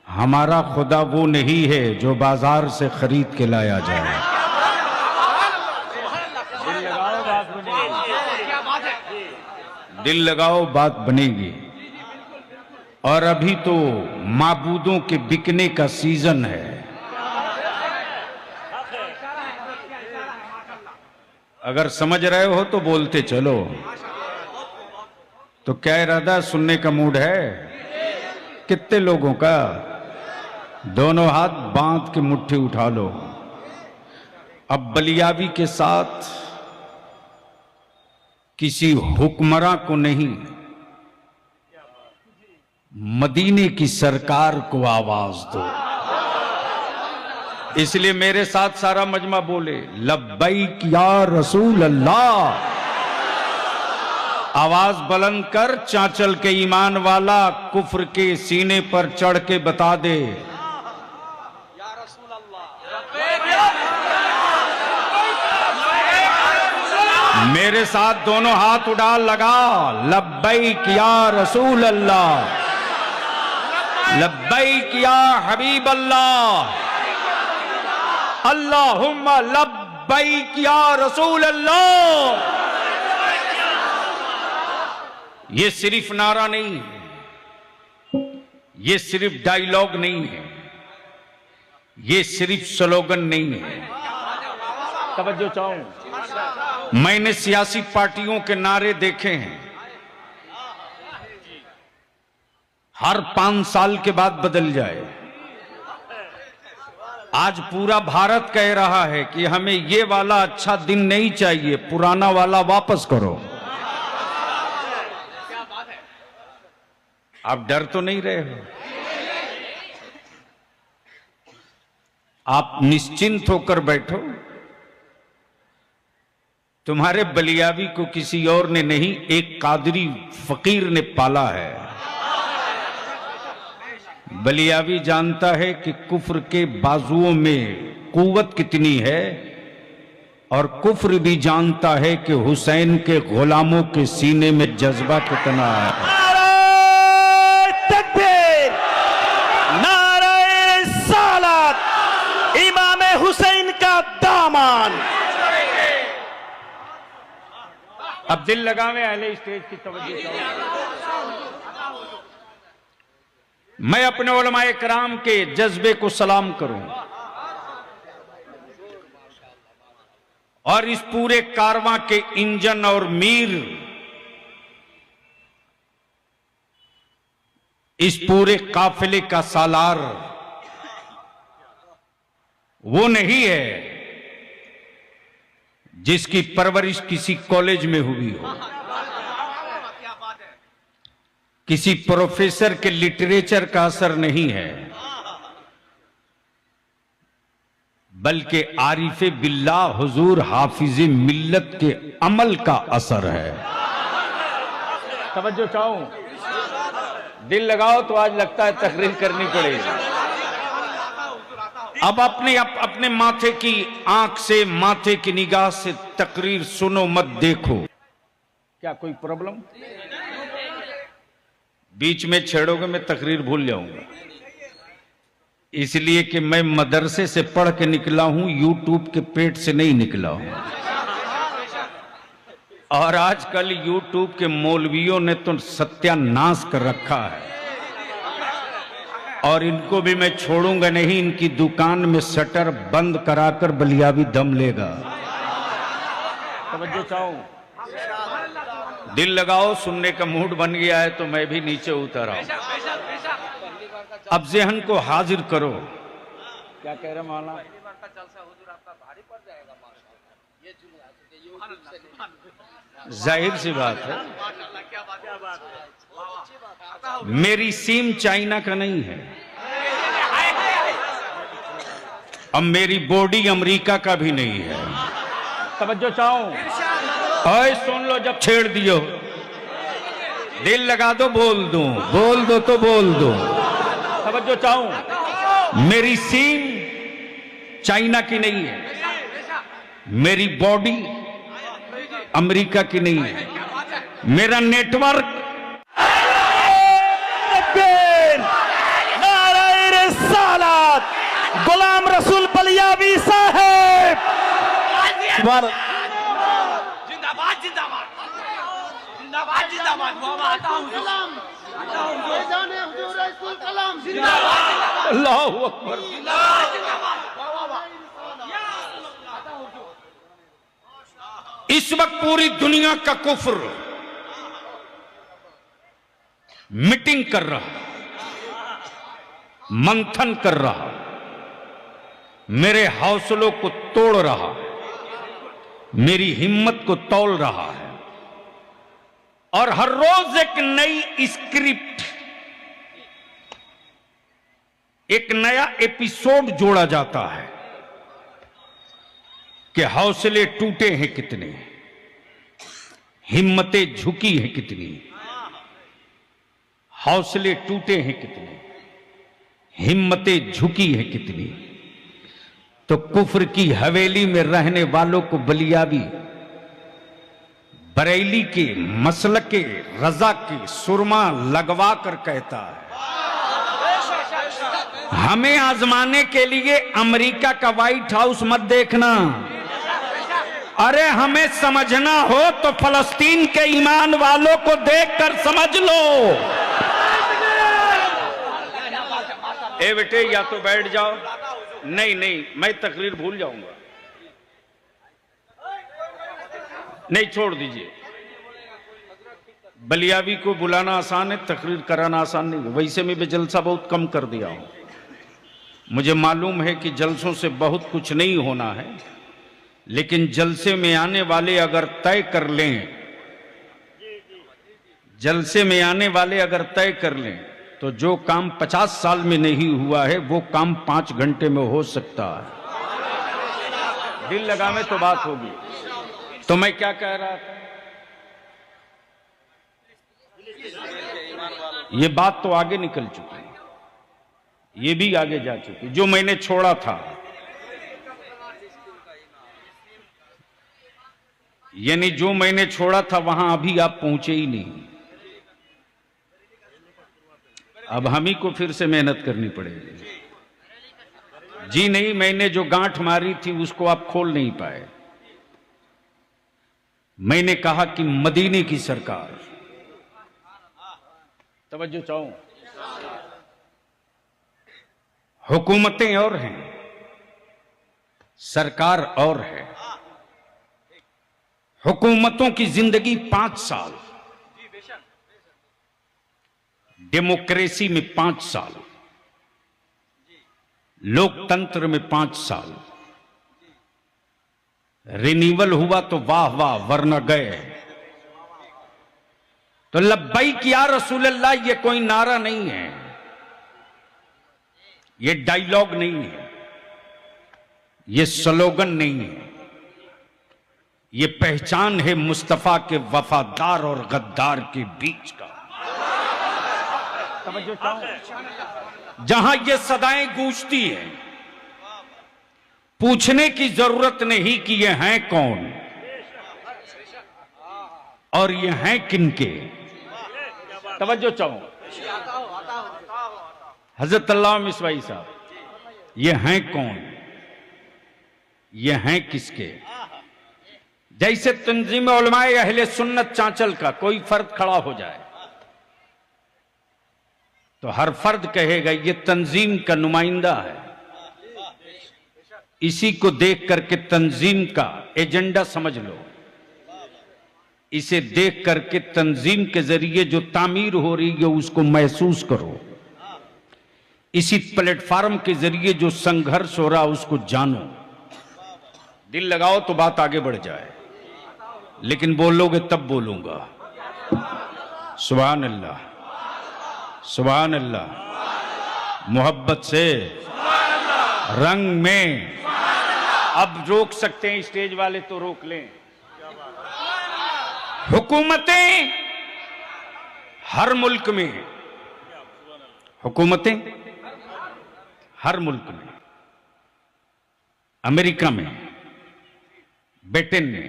हमारा खुदा वो नहीं है जो बाजार से खरीद के लाया जाए। दिल लगाओ बात बनेगी। और अभी तो माबूदों के बिकने का सीजन है। अगर समझ रहे हो तो बोलते चलो। तो क्या इरादा, सुनने का मूड है? कितने लोगों का? दोनों हाथ बांध के मुट्ठी उठा लो। अब बलियाबी के साथ किसी हुक्मरां को नहीं, मदीने की सरकार को आवाज दो। इसलिए मेरे साथ सारा मजमा बोले, लब्बैक या रसूल अल्लाह। आवाज बुलंद कर, चांचल के ईमान वाला कुफ्र के सीने पर चढ़ के बता दे, या रसूल अल्लाह। मेरे साथ दोनों हाथ उड़ा लगा, लब्बैक या रसूल अल्लाह, लब्बैक या हबीब अल्लाह, अल्लाहुम्मा लब्बैक या रसूल अल्लाह। ये सिर्फ नारा नहीं है, ये सिर्फ डायलॉग नहीं है, ये सिर्फ स्लोगन नहीं है। तवज्जो चाहूं, मैंने सियासी पार्टियों के नारे देखे हैं, हर 5 साल के बाद बदल जाए। आज पूरा भारत कह रहा है कि हमें ये वाला अच्छा दिन नहीं चाहिए, पुराना वाला वापस करो। आप डर तो नहीं रहे हो? आप निश्चिंत होकर बैठो। तुम्हारे बलियाबी को किसी और ने नहीं, एक कादरी फकीर ने पाला है। बलियाबी जानता है कि कुफ्र के बाजुओं में कुव्वत कितनी है, और कुफ्र भी जानता है कि हुसैन के गुलामों के सीने में जज्बा कितना है। इमाम हुसैन का दामन। अब दिल लगावे अहले स्टेज की तवज्जो। मैं अपने उलमाए कराम के जज्बे को सलाम करूं और इस पूरे कारवां के इंजन और मीर, इस पूरे काफिले का सालार वो नहीं है जिसकी परवरिश किसी कॉलेज में हुई हो, किसी प्रोफेसर के लिटरेचर का असर नहीं है, बल्कि आरिफे बिल्लाह हुजूर हाफिज मिल्लत के अमल का असर है। तवज्जो चाहूं, दिल लगाओ तो आज लगता है तकरीर करनी पड़ेगी। अब अपने माथे की आंख से, माथे की निगाह से तकरीर सुनो, मत देखो। क्या कोई प्रॉब्लम? बीच में छेड़ोगे मैं तकरीर भूल जाऊंगा। इसलिए कि मैं मदरसे से पढ़ के निकला हूं, यूट्यूब के पेट से नहीं निकला हूं। और आजकल यूट्यूब के मौलवियों ने तो सत्यानाश कर रखा है, और इनको भी मैं छोड़ूंगा नहीं। इनकी दुकान में शटर बंद कराकर बलियाबी दम लेगा। तवज्जो चाहूं, दिल लगाओ, सुनने का मूड बन गया है तो मैं भी नीचे उतर आऊं। अब ज़हन को हाजिर करो। क्या कह रहे मौलाना? जाहिर सी बात है, मेरी सीम चाइना का नहीं है, अब मेरी बॉडी अमेरिका का भी नहीं है। तवज्जो चाहूं, ओए सुन लो, जब छेड़ दियो, दिल लगा दो, बोल दो तो बोल दो। तवज्जो चाहूं, मेरी सीम चाइना की नहीं है, मेरी बॉडी अमेरिका की नहीं है, मेरा नेटवर्क गुलाम रसूल बलियावी साहेब। जिंदाबाद जिंदाबाद जिंदाबाद जिंदाबाद अल्लाहू अकबर। इस वक्त पूरी दुनिया का कुफ्र मीटिंग कर रहा, मंथन कर रहा, मेरे हौसलों को तोड़ रहा, मेरी हिम्मत को तौल रहा है और हर रोज एक नई स्क्रिप्ट, एक नया एपिसोड जोड़ा जाता है कि हौसले टूटे हैं कितने, हिम्मतें झुकी हैं कितनी, हौसले टूटे हैं कितने, हिम्मतें झुकी हैं कितनी। तो कुफ्र की हवेली में रहने वालों को बलियावी बरेली के मसलक के रजा के सुरमा लगवा कर कहता है, हमें आजमाने के लिए अमेरिका का व्हाइट हाउस मत देखना, अरे हमें समझना हो तो फलस्तीन के ईमान वालों को देखकर समझ लो। ए बेटे या तो बैठ जाओ, नहीं नहीं मैं तकरीर भूल जाऊंगा, नहीं छोड़ दीजिए। बलियावी को बुलाना आसान है, तकरीर कराना आसान नहीं है। वैसे मैं भी जलसा बहुत कम कर दिया हूं, मुझे मालूम है कि जलसों से बहुत कुछ नहीं होना है, लेकिन जलसे में आने वाले अगर तय कर लें, जलसे में आने वाले अगर तय कर लें तो जो काम 50 साल में नहीं हुआ है वो काम 5 घंटे में हो सकता है। दिल लगावे तो बात होगी। तो मैं क्या कह रहा था, ये बात तो आगे निकल चुकी है, ये भी आगे जा चुकी। जो मैंने छोड़ा था, यानी जो मैंने छोड़ा था वहां अभी आप पहुंचे ही नहीं। अब हम ही को फिर से मेहनत करनी पड़ेगी। जी नहीं, मैंने जो गांठ मारी थी उसको आप खोल नहीं पाए। मैंने कहा कि मदीने की सरकार, तवज्जो चाहूं, हुकूमतें और हैं, सरकार और है। हुकूमतों की जिंदगी 5 साल, डेमोक्रेसी में 5 साल, लोकतंत्र में 5 साल, रिन्यूअल हुआ तो वाह वाह वरना गए। तो लब्बैक या रसूल अल्लाह ये कोई नारा नहीं है, ये डायलॉग नहीं है, ये स्लोगन नहीं है, ये पहचान है मुस्तफा के वफादार और गद्दार के बीच का। जहां ये सदाएं गूंजती हैं, पूछने की जरूरत नहीं कि ये हैं कौन और ये हैं किनके। तवज्जो चाहो, हजरत अल्लामा मिसवाई साहब, ये हैं कौन, ये हैं किसके। जैसे तंजीम उलमाए अहले सुन्नत चांचल का कोई फर्द खड़ा हो जाए तो हर फर्द कहेगा ये तंजीम का नुमाइंदा है। इसी को देख करके तंजीम का एजेंडा समझ लो, इसे देख करके तंजीम के जरिए जो तामीर हो रही है उसको महसूस करो, इसी प्लेटफार्म के जरिए जो संघर्ष हो रहा उसको जानो। दिल लगाओ तो बात आगे बढ़ जाए, लेकिन बोलोगे तब बोलूंगा। सुभान अल्लाह, सुभान अल्लाह, मोहब्बत से, रंग में। अब रोक सकते हैं स्टेज वाले तो रोक लें। हुकूमतें हर मुल्क में, हुकूमतें हर मुल्क में, अमेरिका में, ब्रिटेन में,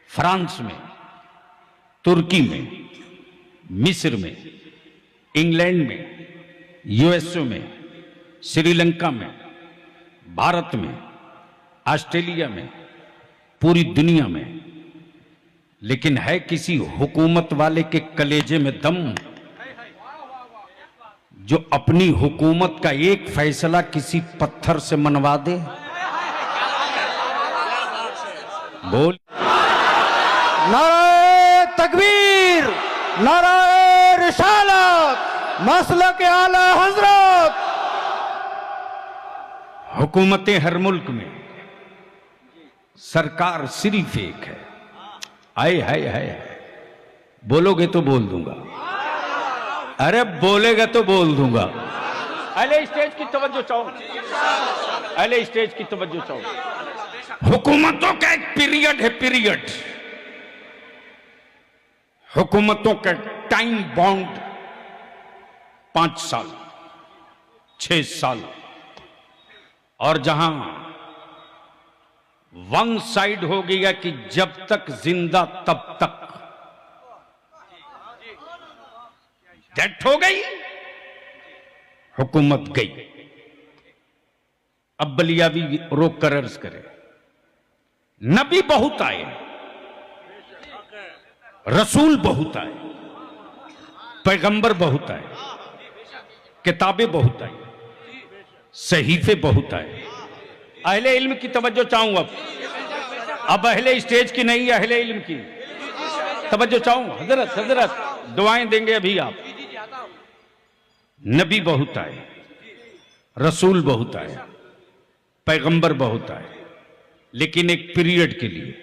फ्रांस में, तुर्की में, मिस्र में, इंग्लैंड में, यूएसए में, श्रीलंका में, भारत में, ऑस्ट्रेलिया में, पूरी दुनिया में, लेकिन है किसी हुकूमत वाले के कलेजे में दम जो अपनी हुकूमत का एक फैसला किसी पत्थर से मनवा दे? बोल। नारे तकबीर, नारे रिसालत, मसलक आला हजरत। हुकूमतें हर मुल्क में, सरकार सिर्फ एक है। आए है बोलोगे तो बोल दूंगा, अरे बोलेगा तो बोल दूंगा। अले स्टेज की तवज्जो चाहो, अले स्टेज की तवज्जो चाहो। हुकूमतों का एक पीरियड है, पीरियड। हुकूमतों का टाइम बाउंड 5 साल, 6 साल, और जहां वन साइड हो गया कि जब तक जिंदा तब तक, डेथ हो गई, हुकूमत गई। अब बलियावी रोक कर अर्ज करे, नबी बहुत आए, रसूल बहुत आए, पैगंबर बहुत आए, किताबें बहुत आई, सहीफे बहुत आए। अहले इल्म की तवज्जो चाहूं अब अहले स्टेज की नहीं, अहले इल्म की तवज्जो चाहूं। हजरत हजरत दुआएं देंगे अभी आप। नबी बहुत आए, रसूल बहुत आए, पैगंबर बहुत आए, लेकिन एक पीरियड के लिए।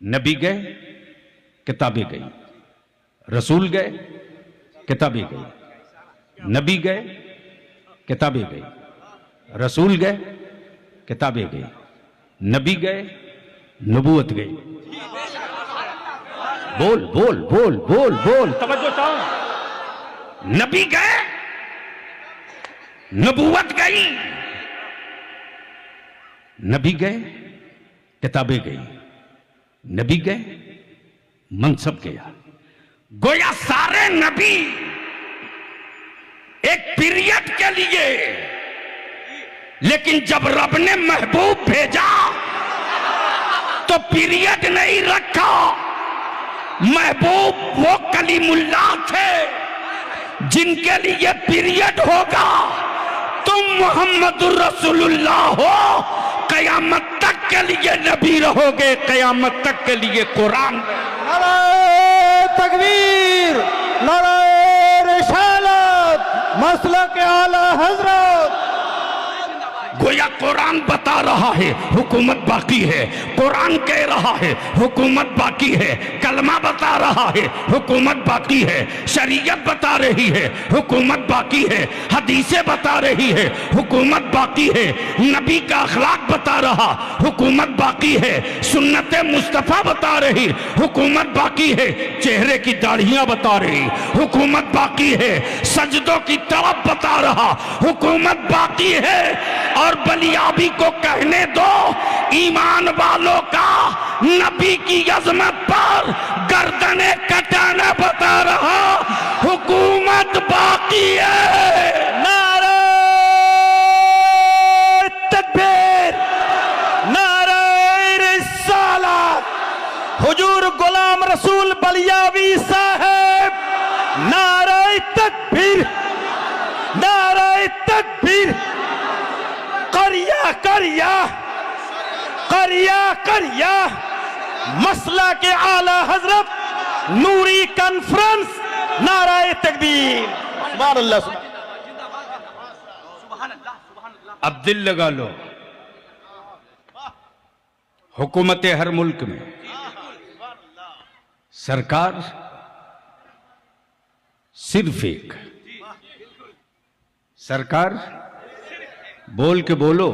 नबी गए, किताबें गई, रसूल गए, किताबें गई, नबी गए, किताबें गई, रसूल गए, किताबें गई, नबी गए, नबूवत गई। बोल बोल बोल बोल बोल, तवज्जो चाहो। नबी गए, नबूवत गई, नबी गए, किताबें गई, नबी गए, मनसब गया। गोया सारे नबी एक पीरियड के लिए, लेकिन जब रब ने महबूब भेजा तो पीरियड नहीं रखा। महबूब वो कलीमुल्लाह थे जिनके लिए पीरियड होगा। तुम मोहम्मदुर रसूलुल्लाह हो, कयामत तक के लिए नबी रहोगे, कयामत तक के लिए कुरान। नारे तकबीर, नारे रिसालत, मसलक आला हजरत। गोया कुरान बता रहा है हुकूमत बाकी है, कुरान कह रहा है हुकूमत बाकी है, कलमा बता रहा है हुकूमत बाकी है, शरीयत बता रही है हुकूमत बाकी है, हदीसें बता रही है हुकूमत बाकी है, नबी का अखलाक बता रहा हुकूमत बाकी है, सुन्नत मुस्तफ़ा बता रही हुकूमत बाकी है, चेहरे की दाढ़ियां बता रही हुकूमत बाकी है, सजदों की तड़प बता रहा हुकूमत बाकी है। और बलियाबी को कहने दो, ईमान वालों का नबी की अजमत पर गर्दने कटाना बता रहा हुकूमत बाकी है। नारे तकबीर, नारे रिसालत, हुजूर गुलाम रसूल बलियावी साहब। नारे तकबीर, नारे तकबीर। करिया करिया करिया करिया मसला के आला हजरत नूरी कॉन्फ्रेंस। नाराए तकबीर, सुभान अल्लाह। अब दिल लगा लो, हुकूमतें हर मुल्क में, सरकार सिर्फ एक। सरकार बोल के बोलो,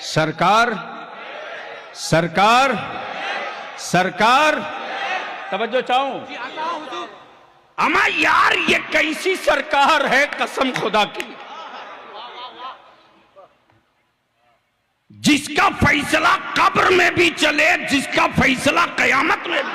सरकार सरकार सरकार। तवज्जो चाहूं। अमा यार ये कैसी सरकार है कसम खुदा की, जिसका फैसला कब्र में भी चले, जिसका फैसला कयामत में भी।